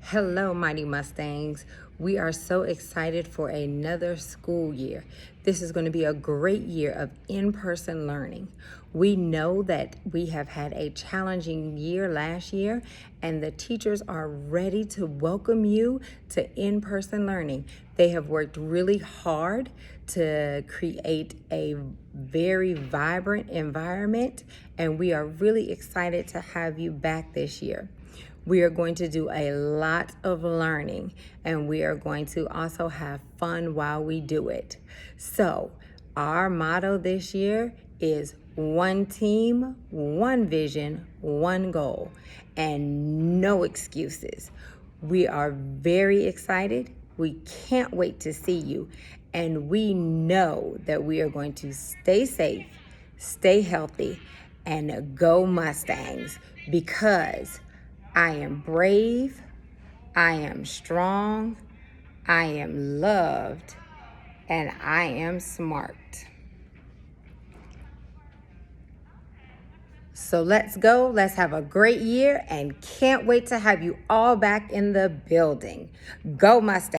Hello, Mighty Mustangs. We are so excited for another school year. This is going to be a great year of in-person learning. We know that we have had a challenging year last year, and the teachers are ready to welcome you to in-person learning. They have worked really hard to create a very vibrant environment, and we are really excited to have you back this year. We are going to do a lot of learning, and we are going to also have fun while we do it. So, our motto this year is one team, one vision, one goal, and no excuses. We are very excited. We can't wait to see you, and we know that we are going to stay safe, stay healthy, and go Mustangs, because I am brave, I am strong, I am loved, and I am smart. So let's go, let's have a great year, and can't wait to have you all back in the building. Go Mustangs!